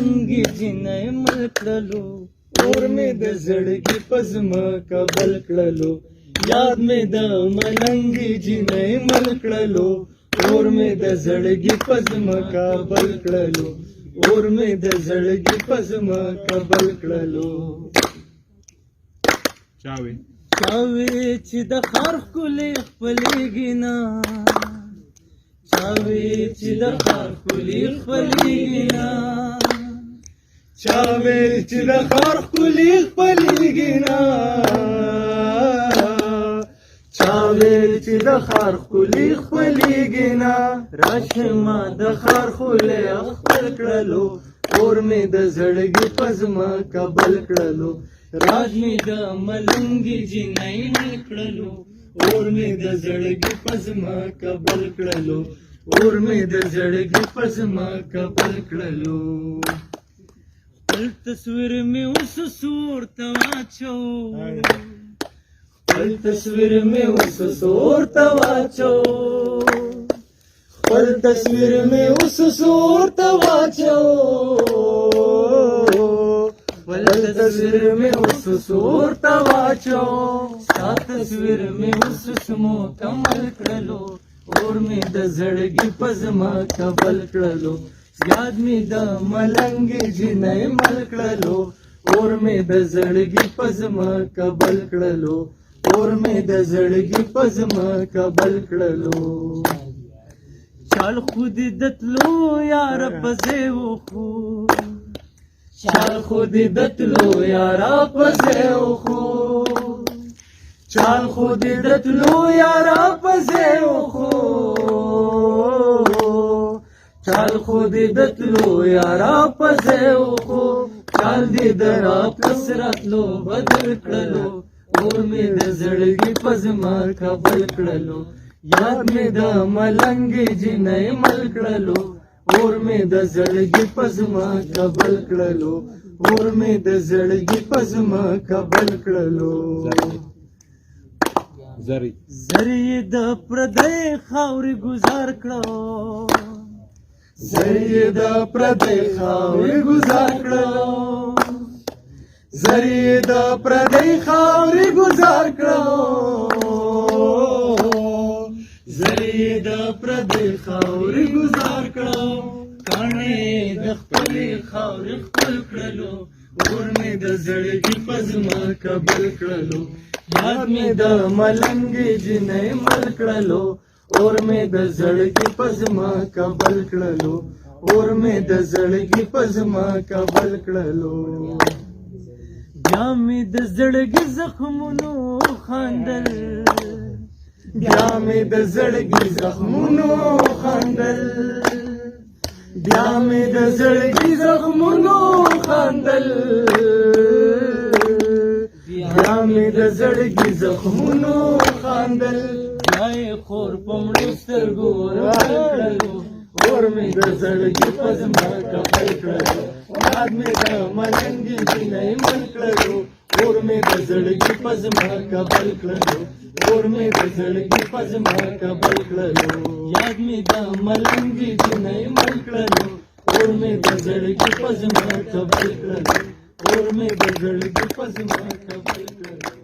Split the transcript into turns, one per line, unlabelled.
ملنګي جنې مل کړلو اور مې د زړګي پزما کبل کړلو یاد مې د ملنګي جنې مل کړلو اور مې د زړګي پزما کبل کړلو اور مې د زړګي پزما کبل کړلو
چاوي
چې د خار ښکلې خپلېږي نه چاوي چې د خار ښکلې خپلېږي نه چاوي چې د خار ښکلې خپلېږي نه چاوي چې د خار ښکلې خپلېږي نه راشمه د خار ښکلې خپل کړلو اور مې د زړګي پزما کبل کړلو راز مې د ملنګي جنې مل کړلو اور مې د زړګي پزما کبل کړلو اور مې د زړګي پزما کبل کړلو خپل تصویر مې اوس سور ته واچو خپل تصویر مې اوس سور ته واچو خپل تصویر مې اوس سور ته واچو خپل تصویر مې اوس سور ته واچو ستا تصویر مې اوس سمو کمل کړلو اور مې د زړګي پزما کبل کړلو یاد مې د ملنګي جنې مل کړلو اور مې د زړګي پزما کبل کړلو اور مې د زړګي پزما کبل کړلو چال خود دتلو یار پزې وخو چال خود دتلو یارا پزې وخو چال خود دتلو یارا پزې وخو چال خود دتلو یارا پزې وخو چال دې درا کسرتلو بدل کړلو اور مې د زړګي پزما کبل کړلو یاد مې د ملنګي جنې مل کړلو اور مې د زړګي پزما کبل کړلو اور مې د زړګي پزما کبل کړلو
زری
زری د پردې خاورې گزار کړو زری د پردې خاورې گزار کړو زری د پردې خاورې گزار کړو زری د پردې خاورې گزار کړو کاڼې د خپلې خاورې خپل کړلو اور مې د زړګي پزما کبل کړلو یاد مې د ملنګي جنې مل کړلو اور مې د زړګي پزما کبل کړلو اور مې د زړګي پزما کبل کړلو بیا مې د زړګي زخمونو خاندل بیا مې د زړګي زخمونو خاندل بیا مې د زړګي زخمونو خاندل بیا مې د زړګي زخمونو خاندل بیا یې خور په مړو سترګو راکړلو اور مې د زړګي پزما کبل کړلو یاد مې د ملنګي جنې مل کړلو اور مې د زړګي پزما کبل کړلو اور مې د زړګي پزما کبل کړلو یاد مې د ملنګي جنې مل کړلو اور مې د زړګي پزما کبل کړلو اور مې د زړګي پزما کبل کړلو